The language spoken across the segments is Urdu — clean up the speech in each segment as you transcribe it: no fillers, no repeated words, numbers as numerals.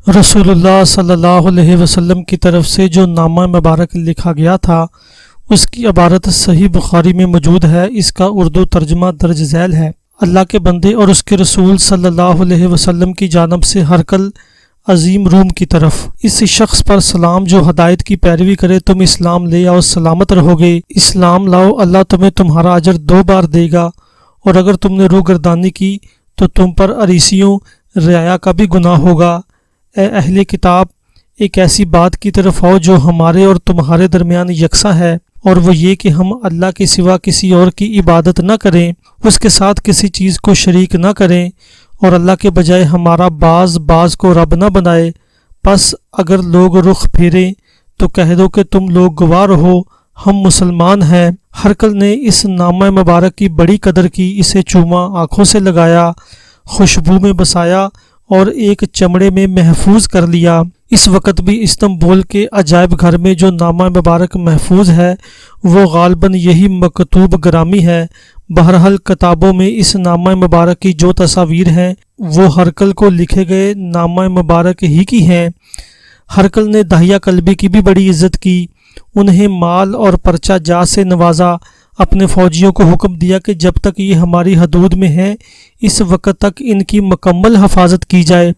رسول اللہ صلی اللہ علیہ وسلم کی طرف سے جو نامہ مبارک لکھا گیا تھا اس کی عبارت صحیح بخاری میں موجود ہے۔ اس کا اردو ترجمہ درج ذیل ہے۔ اللہ کے بندے اور اس کے رسول صلی اللہ علیہ وسلم کی جانب سے ہرقل عظیم روم کی طرف، اس شخص پر سلام جو ہدایت کی پیروی کرے، تم اسلام لے آؤ سلامت رہو گے، اسلام لاؤ اللہ تمہیں تمہارا اجر 2 بار دے گا، اور اگر تم نے روگردانی کی تو تم پر اریسیوں رعایا کا بھی گناہ ہوگا۔ اے اہل کتاب، ایک ایسی بات کی طرف آؤ جو ہمارے اور تمہارے درمیان یکساں ہے، اور وہ یہ کہ ہم اللہ کے سوا کسی اور کی عبادت نہ کریں، اس کے ساتھ کسی چیز کو شریک نہ کریں، اور اللہ کے بجائے ہمارا بعض کو رب نہ بنائے۔ پس اگر لوگ رخ پھیریں تو کہہ دو کہ تم لوگ گواہ رہو، ہم مسلمان ہیں۔ ہرقل نے اس نامہ مبارک کی بڑی قدر کی، اسے چوما، آنکھوں سے لگایا، خوشبو میں بسایا اور ایک چمڑے میں محفوظ کر لیا۔ اس وقت بھی استنبول کے عجائب گھر میں جو نامہ مبارک محفوظ ہے وہ غالباً یہی مکتوب گرامی ہے۔ بہرحال کتابوں میں اس نامہ مبارک کی جو تصاویر ہیں وہ ہرقل کو لکھے گئے نامہ مبارک ہی کی ہیں۔ ہرقل نے داہیہ کلبی کی بھی بڑی عزت کی، انہیں مال اور پرچہ جات سے نوازا، اپنے فوجیوں کو حکم دیا کہ جب تک یہ ہماری حدود میں ہیں اس وقت تک ان کی مکمل حفاظت کی جائے۔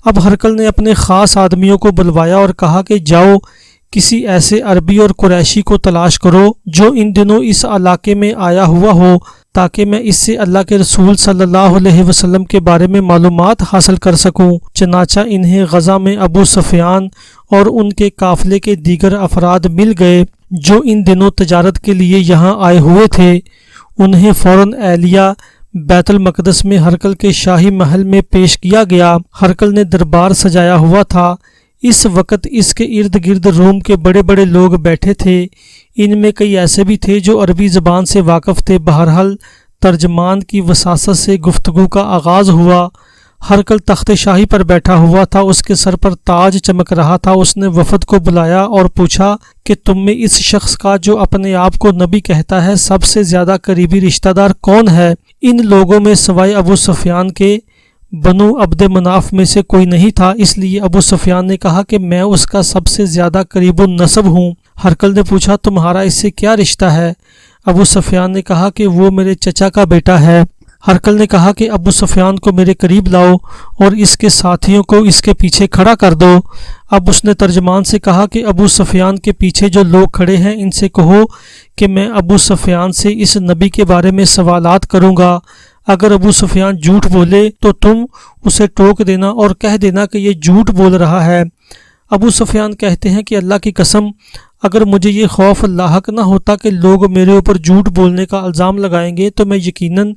اب ہرقل نے اپنے خاص آدمیوں کو بلوایا اور کہا کہ جاؤ کسی ایسے عربی اور قریشی کو تلاش کرو جو ان دنوں اس علاقے میں آیا ہوا ہو، تاکہ میں اس سے اللہ کے رسول صلی اللہ علیہ وسلم کے بارے میں معلومات حاصل کر سکوں۔ چنانچہ انہیں غزہ میں ابو سفیان اور ان کے قافلے کے دیگر افراد مل گئے جو ان دنوں تجارت کے لیے یہاں آئے ہوئے تھے۔ انہیں فوراً اہلیہ بیت المقدس میں ہرقل کے شاہی محل میں پیش کیا گیا۔ ہرقل نے دربار سجایا ہوا تھا۔ اس وقت اس کے ارد گرد روم کے بڑے بڑے لوگ بیٹھے تھے، ان میں کئی ایسے بھی تھے جو عربی زبان سے واقف تھے۔ بہرحال ترجمان کی وساطت سے گفتگو کا آغاز ہوا۔ ہرقل تخت شاہی پر بیٹھا ہوا تھا، اس کے سر پر تاج چمک رہا تھا۔ اس نے وفد کو بلایا اور پوچھا کہ تم میں اس شخص کا جو اپنے آپ کو نبی کہتا ہے سب سے زیادہ قریبی رشتہ دار کون ہے؟ ان لوگوں میں سوائے ابو سفیان کے بنو عبد مناف میں سے کوئی نہیں تھا، اس لیے ابو سفیان نے کہا کہ میں اس کا سب سے زیادہ قریب النسب ہوں۔ ہرقل نے پوچھا تمہارا اس سے کیا رشتہ ہے؟ ابو سفیان نے کہا کہ وہ میرے چچا کا بیٹا ہے۔ ہرقل نے کہا کہ ابو سفیان کو میرے قریب لاؤ اور اس کے ساتھیوں کو اس کے پیچھے کھڑا کر دو۔ اب اس نے ترجمان سے کہا کہ ابو سفیان کے پیچھے جو لوگ کھڑے ہیں ان سے کہو کہ میں ابو سفیان سے اس نبی کے بارے میں سوالات کروں گا۔ اگر ابو سفیان جھوٹ بولے تو تم اسے ٹوک دینا اور کہہ دینا کہ یہ جھوٹ بول رہا ہے۔ ابو سفیان کہتے ہیں کہ اللہ کی قسم، اگر مجھے یہ خوف لاحق نہ ہوتا کہ لوگ میرے اوپر جھوٹ بولنے کا الزام لگائیں گے تو میں یقیناً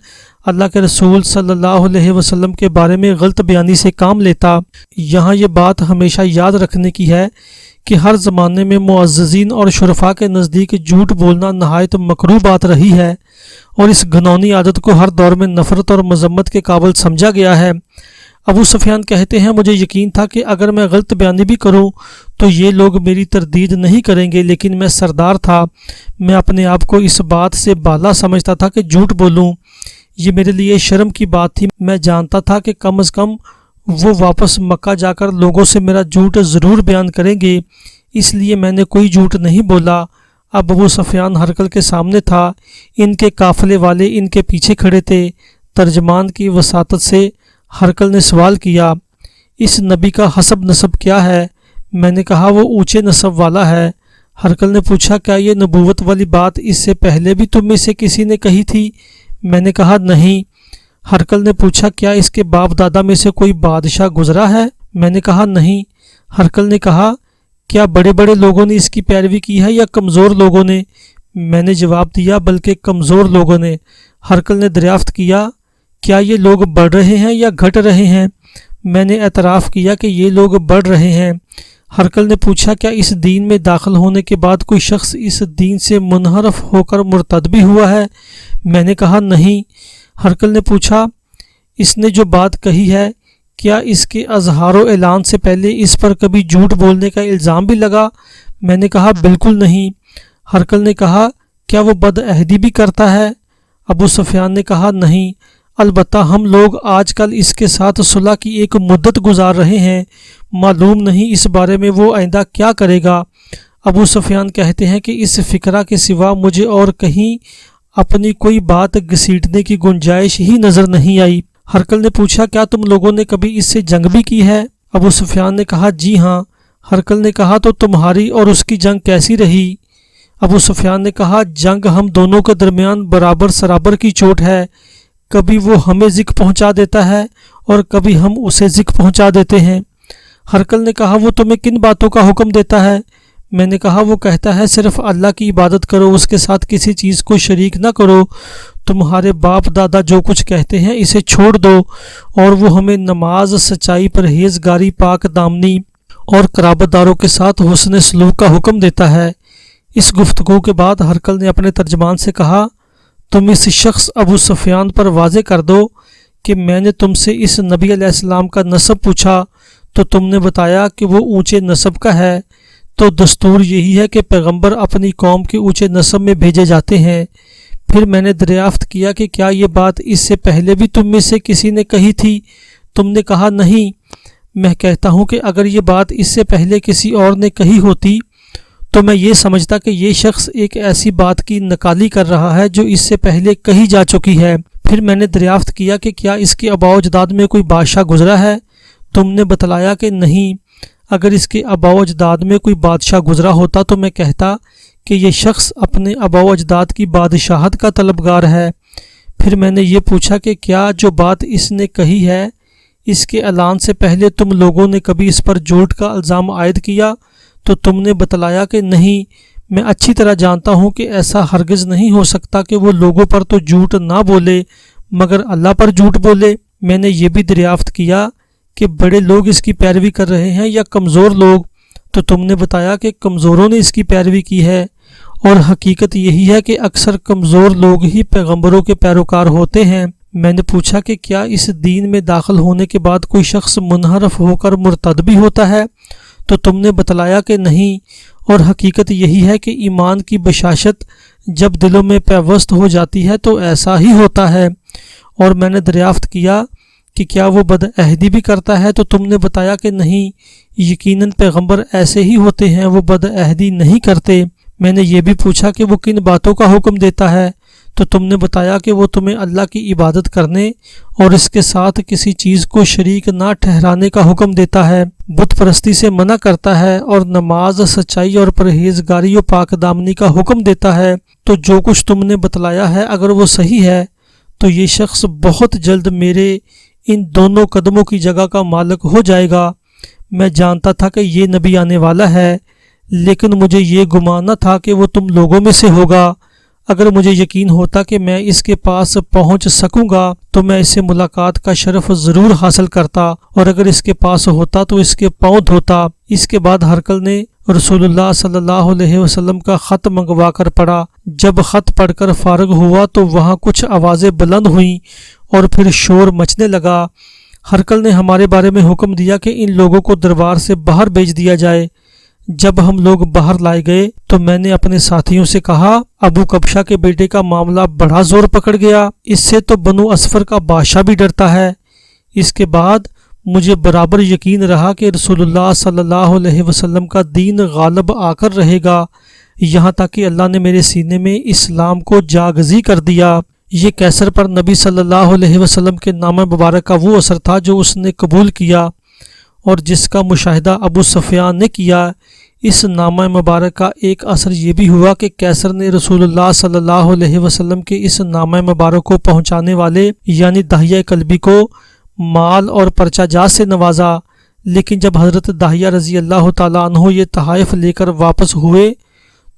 اللہ کے رسول صلی اللہ علیہ وسلم کے بارے میں غلط بیانی سے کام لیتا۔ یہاں یہ بات ہمیشہ یاد رکھنے کی ہے کہ ہر زمانے میں معززین اور شرفاء کے نزدیک جھوٹ بولنا نہایت مکروہ بات رہی ہے، اور اس گھنونی عادت کو ہر دور میں نفرت اور مذمت کے قابل سمجھا گیا ہے۔ ابو سفیان کہتے ہیں مجھے یقین تھا کہ اگر میں غلط بیانی بھی کروں تو یہ لوگ میری تردید نہیں کریں گے، لیکن میں سردار تھا، میں اپنے آپ کو اس بات سے بالا سمجھتا تھا کہ جھوٹ بولوں۔ یہ میرے لیے شرم کی بات تھی۔ میں جانتا تھا کہ کم از کم وہ واپس مکہ جا کر لوگوں سے میرا جھوٹ ضرور بیان کریں گے، اس لیے میں نے کوئی جھوٹ نہیں بولا۔ اب ابو سفیان ہرقل کے سامنے تھا، ان کے قافلے والے ان کے پیچھے کھڑے تھے۔ ترجمان کی وساطت سے ہرقل نے سوال کیا اس نبی کا حسب نسب کیا ہے؟ میں نے کہا وہ اونچے نسب والا ہے۔ ہرقل نے پوچھا کیا یہ نبوت والی بات اس سے پہلے بھی تم میں سے کسی نے کہی تھی؟ میں نے کہا نہیں۔ ہرقل نے پوچھا کیا اس کے باپ دادا میں سے کوئی بادشاہ گزرا ہے؟ میں نے کہا نہیں۔ ہرقل نے کہا کیا بڑے بڑے لوگوں نے اس کی پیروی کی ہے یا کمزور لوگوں نے؟ میں نے جواب دیا بلکہ کمزور لوگوں نے۔ ہرقل نے دریافت کیا کیا یہ لوگ بڑھ رہے ہیں یا گھٹ رہے ہیں؟ میں نے اعتراف کیا کہ یہ لوگ بڑھ رہے ہیں۔ ہرقل نے پوچھا کیا اس دین میں داخل ہونے کے بعد کوئی شخص اس دین سے منحرف ہو کر مرتد بھی ہوا ہے؟ میں نے کہا نہیں۔ ہرقل نے پوچھا اس نے جو بات کہی ہے کیا اس کے اظہار و اعلان سے پہلے اس پر کبھی جھوٹ بولنے کا الزام بھی لگا؟ میں نے کہا بالکل نہیں۔ ہرقل نے کہا کیا وہ بد عہدی بھی کرتا ہے؟ ابو سفیان نے کہا نہیں۔ البتہ ہم لوگ آج کل اس کے ساتھ صلح کی ایک مدت گزار رہے ہیں، معلوم نہیں اس بارے میں وہ آئندہ کیا کرے گا۔ ابو سفیان کہتے ہیں کہ اس فکرہ کے سوا مجھے اور کہیں اپنی کوئی بات گھسیٹنے کی گنجائش ہی نظر نہیں آئی۔ ہرقل نے پوچھا کیا تم لوگوں نے کبھی اس سے جنگ بھی کی ہے؟ ابو سفیان نے کہا جی ہاں۔ ہرقل نے کہا تو تمہاری اور اس کی جنگ کیسی رہی؟ ابو سفیان نے کہا جنگ ہم دونوں کے درمیان برابر سرابر کی چوٹ ہے، کبھی وہ ہمیں زک پہنچا دیتا ہے اور کبھی ہم اسے زک پہنچا دیتے ہیں۔ ہرقل نے کہا وہ تمہیں کن باتوں کا حکم دیتا ہے؟ میں نے کہا وہ کہتا ہے صرف اللہ کی عبادت کرو، اس کے ساتھ کسی چیز کو شریک نہ کرو، تمہارے باپ دادا جو کچھ کہتے ہیں اسے چھوڑ دو، اور وہ ہمیں نماز، سچائی، پرہیزگاری، پاک دامنی اور قرابت داروں کے ساتھ حسن سلوک کا حکم دیتا ہے۔ اس گفتگو کے بعد ہرقل نے اپنے ترجمان سے کہا تم اس شخص ابو سفیان پر واضح کر دو کہ میں نے تم سے اس نبی علیہ السلام کا نسب پوچھا تو تم نے بتایا کہ وہ اونچے نسب کا ہے، تو دستور یہی ہے کہ پیغمبر اپنی قوم کے اونچے نسب میں بھیجے جاتے ہیں۔ پھر میں نے دریافت کیا کہ کیا یہ بات اس سے پہلے بھی تم میں سے کسی نے کہی تھی؟ تم نے کہا نہیں۔ میں کہتا ہوں کہ اگر یہ بات اس سے پہلے کسی اور نے کہی ہوتی تو میں یہ سمجھتا کہ یہ شخص ایک ایسی بات کی نقالی کر رہا ہے جو اس سے پہلے کہی جا چکی ہے۔ پھر میں نے دریافت کیا کہ کیا اس کے آباء و اجداد میں کوئی بادشاہ گزرا ہے؟ تم نے بتلایا کہ نہیں۔ اگر اس کے آباء و اجداد میں کوئی بادشاہ گزرا ہوتا تو میں کہتا کہ یہ شخص اپنے آباء و اجداد کی بادشاہت کا طلبگار ہے۔ پھر میں نے یہ پوچھا کہ کیا جو بات اس نے کہی ہے اس کے اعلان سے پہلے تم لوگوں نے کبھی اس پر جھوٹ کا الزام عائد کیا؟ تو تم نے بتلایا کہ نہیں۔ میں اچھی طرح جانتا ہوں کہ ایسا ہرگز نہیں ہو سکتا کہ وہ لوگوں پر تو جھوٹ نہ بولے مگر اللہ پر جھوٹ بولے۔ میں نے یہ بھی دریافت کیا کہ بڑے لوگ اس کی پیروی کر رہے ہیں یا کمزور لوگ؟ تو تم نے بتایا کہ کمزوروں نے اس کی پیروی کی ہے، اور حقیقت یہی ہے کہ اکثر کمزور لوگ ہی پیغمبروں کے پیروکار ہوتے ہیں۔ میں نے پوچھا کہ کیا اس دین میں داخل ہونے کے بعد کوئی شخص منحرف ہو کر مرتد بھی ہوتا ہے؟ تو تم نے بتلایا کہ نہیں، اور حقیقت یہی ہے کہ ایمان کی بشاشت جب دلوں میں پیوست ہو جاتی ہے تو ایسا ہی ہوتا ہے۔ اور میں نے دریافت کیا کہ کیا وہ بدعہدی بھی کرتا ہے؟ تو تم نے بتایا کہ نہیں، یقیناً پیغمبر ایسے ہی ہوتے ہیں، وہ بدعہدی نہیں کرتے۔ میں نے یہ بھی پوچھا کہ وہ کن باتوں کا حکم دیتا ہے؟ تو تم نے بتایا کہ وہ تمہیں اللہ کی عبادت کرنے اور اس کے ساتھ کسی چیز کو شریک نہ ٹھہرانے کا حکم دیتا ہے، بت پرستی سے منع کرتا ہے، اور نماز، سچائی اور پرہیزگاری و پاک دامنی کا حکم دیتا ہے۔ تو جو کچھ تم نے بتلایا ہے اگر وہ صحیح ہے تو یہ شخص بہت جلد میرے ان دونوں قدموں کی جگہ کا مالک ہو جائے گا۔ میں جانتا تھا کہ یہ نبی آنے والا ہے، لیکن مجھے یہ گمان نہ تھا کہ وہ تم لوگوں میں سے ہوگا۔ اگر مجھے یقین ہوتا کہ میں اس کے پاس پہنچ سکوں گا تو میں اس سے ملاقات کا شرف ضرور حاصل کرتا، اور اگر اس کے پاس ہوتا تو اس کے پاؤں دھوتا۔ اس کے بعد ہرقل نے رسول اللہ صلی اللہ علیہ وسلم کا خط منگوا کر پڑھا۔ جب خط پڑھ کر فارغ ہوا تو وہاں کچھ آوازیں بلند ہوئیں اور پھر شور مچنے لگا۔ ہرقل نے ہمارے بارے میں حکم دیا کہ ان لوگوں کو دربار سے باہر بھیج دیا جائے۔ جب ہم لوگ باہر لائے گئے تو میں نے اپنے ساتھیوں سے کہا ابو کبشہ کے بیٹے کا معاملہ بڑا زور پکڑ گیا، اس سے تو بنو اسفر کا بادشاہ بھی ڈرتا ہے۔ اس کے بعد مجھے برابر یقین رہا کہ رسول اللہ صلی اللہ علیہ وسلم کا دین غالب آ کر رہے گا، یہاں تک کہ اللہ نے میرے سینے میں اسلام کو جاگزی کر دیا۔ یہ کیسر پر نبی صلی اللہ علیہ وسلم کے نام مبارک کا وہ اثر تھا جو اس نے قبول کیا اور جس کا مشاہدہ ابو سفیان نے کیا۔ اس نامہ مبارک کا ایک اثر یہ بھی ہوا کہ کیسر نے رسول اللہ صلی اللہ علیہ وسلم کے اس نامہ مبارک کو پہنچانے والے یعنی داہیہ کلبی کو مال اور پرچہ جات سے نوازا، لیکن جب حضرت داہیہ رضی اللہ تعالیٰ عنہ یہ تحائف لے کر واپس ہوئے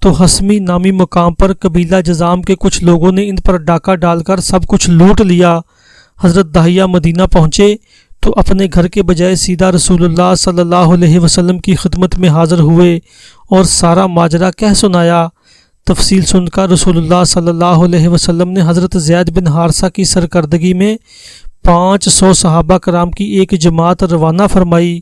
تو حسمی نامی مقام پر قبیلہ جزام کے کچھ لوگوں نے ان پر ڈاکہ ڈال کر سب کچھ لوٹ لیا۔ حضرت داہیہ مدینہ پہنچے تو اپنے گھر کے بجائے سیدھا رسول اللہ صلی اللہ علیہ وسلم کی خدمت میں حاضر ہوئے اور سارا ماجرا کہہ سنایا۔ تفصیل سن کر رسول اللہ صلی اللہ علیہ وسلم نے حضرت زید بن حارثہ کی سرکردگی میں 500 صحابہ کرام کی ایک جماعت روانہ فرمائی،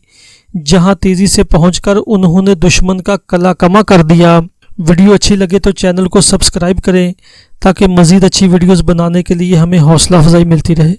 جہاں تیزی سے پہنچ کر انہوں نے دشمن کا کلا کما کر دیا۔ ویڈیو اچھی لگے تو چینل کو سبسکرائب کریں تاکہ مزید اچھی ویڈیوز بنانے کے لیے ہمیں حوصلہ افزائی ملتی رہے۔